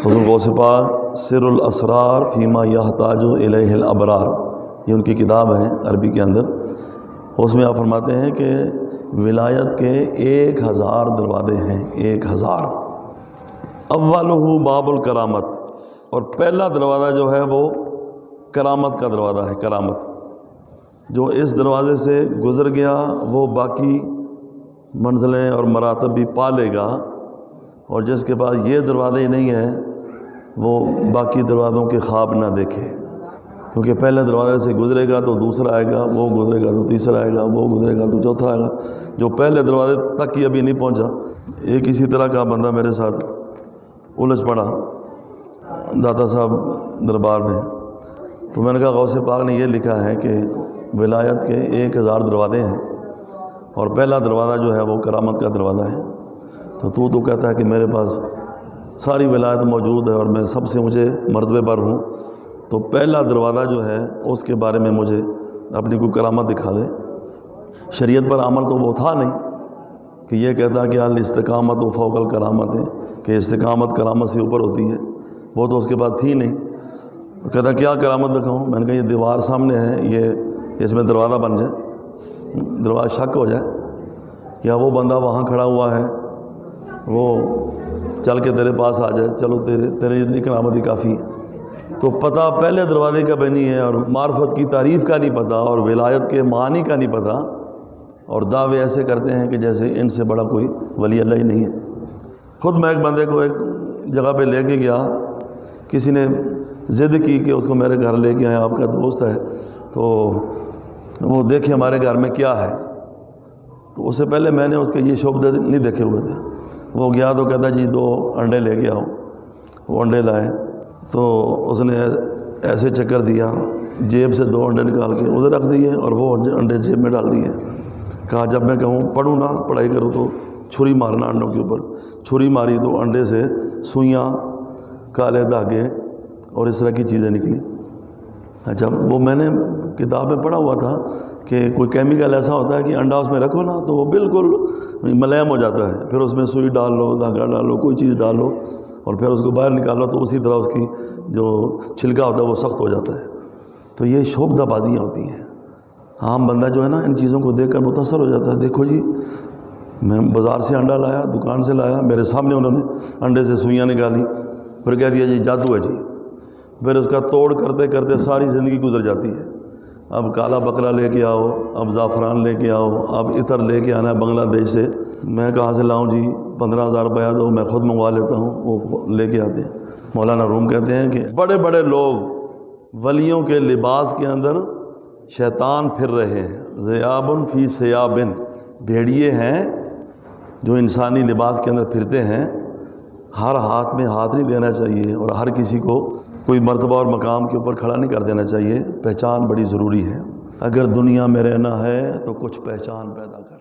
حضور غوث پاک سر الاسرار فیما یحتاج الیہ الابرار، یہ ان کی کتاب ہے عربی کے اندر. اس میں آپ فرماتے ہیں کہ ولایت کے 1000 دروازے ہیں، 1000. اولہ باب الکرامت، اور پہلا دروازہ جو ہے وہ کرامت کا دروازہ ہے. کرامت جو اس دروازے سے گزر گیا وہ باقی منزلیں اور مراتب بھی پا لے گا، اور جس کے پاس یہ دروازے ہی نہیں ہیں وہ باقی دروازوں کے خواب نہ دیکھے. کیونکہ پہلے دروازے سے گزرے گا تو دوسرا آئے گا، وہ گزرے گا تو تیسرا آئے گا، وہ گزرے گا تو چوتھا آئے گا. جو پہلے دروازے تک ہی ابھی نہیں پہنچا. ایک اسی طرح کا بندہ میرے ساتھ الجھ پڑا داتا صاحب دربار میں. تو میں نے کہا غوث پاک نے یہ لکھا ہے کہ ولایت کے 1000 دروازے ہیں، اور پہلا دروازہ جو ہے وہ کرامت کا دروازہ ہے. تو کہتا ہے کہ میرے پاس ساری ولایت موجود ہے اور میں سب سے مجھے مرتبے پر ہوں، تو پہلا دروازہ جو ہے اس کے بارے میں مجھے اپنی کوئی کرامت دکھا دے. شریعت پر عمل تو وہ تھا نہیں کہ یہ کہتا کہ الاستقامت و فوق الکرامت ہے، کہ استقامت کرامت سے اوپر ہوتی ہے، وہ تو اس کے بعد تھی نہیں. تو کہتا کیا کرامت دکھاؤں؟ میں نے کہا یہ دیوار سامنے ہے، یہ اس میں دروازہ بن جائے، دروازہ شک ہو جائے، یا وہ بندہ وہاں کھڑا ہوا ہے وہ چل کے تیرے پاس آ جائے، چلو تیرے اتنی کرامت ہی کافی ہے. تو پتہ پہلے دروازے کا بھی نہیں ہے، اور معرفت کی تعریف کا نہیں پتہ، اور ولایت کے معنی کا نہیں پتہ، اور دعوے ایسے کرتے ہیں کہ جیسے ان سے بڑا کوئی ولی اللہ ہی نہیں ہے. خود میں ایک بندے کو ایک جگہ پہ لے کے گیا، کسی نے ضد کی کہ اس کو میرے گھر لے کے آئے، آپ کا دوست ہے تو وہ دیکھے ہمارے گھر میں کیا ہے. تو اس سے پہلے میں نے اس کے یہ شعبے نہیں دیکھے ہوئے تھے. وہ گیا تو کہتا جی 2 انڈے لے کے آؤ. وہ انڈے لائے تو اس نے ایسے چکر دیا، جیب سے 2 انڈے نکال کے ادھر رکھ دیے اور وہ انڈے جیب میں ڈال دیے. کہا جب میں کہوں پڑھوں نہ پڑھائی کرو تو چھری مارنا انڈوں کے اوپر. چھری ماری تو انڈے سے سوئیاں، کالے دھاگے اور اس طرح کی چیزیں نکلی. اچھا وہ میں نے کتاب میں پڑھا ہوا تھا کہ کوئی کیمیکل ایسا ہوتا ہے کہ انڈا اس میں رکھو نا تو وہ بالکل ملائم ہو جاتا ہے، پھر اس میں سوئی ڈال لو، دھاگا ڈالو، کوئی چیز ڈالو اور پھر اس کو باہر نکالو تو اسی طرح اس کی جو چھلکا ہوتا ہے وہ سخت ہو جاتا ہے. تو یہ شعبدہ بازیاں ہوتی ہیں. عام بندہ جو ہے نا ان چیزوں کو دیکھ کر متاثر ہو جاتا ہے. دیکھو جی میں بازار سے انڈا لایا، دکان سے لایا، میرے سامنے انہوں نے انڈے سے سوئیاں نکالی، پھر کہہ دیا جی جادو ہے جی. پھر اس کا توڑ کرتے کرتے ساری زندگی گزر جاتی ہے. اب کالا بکرا لے کے آؤ، اب زعفران لے کے آؤ، اب عطر لے کے آنا ہے بنگلہ دیش سے. میں کہاں سے لاؤں جی؟ 15,000 روپیہ دو، میں خود منگوا لیتا ہوں. وہ لے کے آتے ہیں. مولانا روم کہتے ہیں کہ بڑے بڑے لوگ ولیوں کے لباس کے اندر شیطان پھر رہے ہیں. ذیابن فی ثیابن، بھیڑیے ہیں جو انسانی لباس کے اندر پھرتے ہیں. ہر ہاتھ میں ہاتھ نہیں دینا چاہیے، اور ہر کسی کو کوئی مرتبہ اور مقام کے اوپر کھڑا نہیں کر دینا چاہیے. پہچان بڑی ضروری ہے. اگر دنیا میں رہنا ہے تو کچھ پہچان پیدا کر.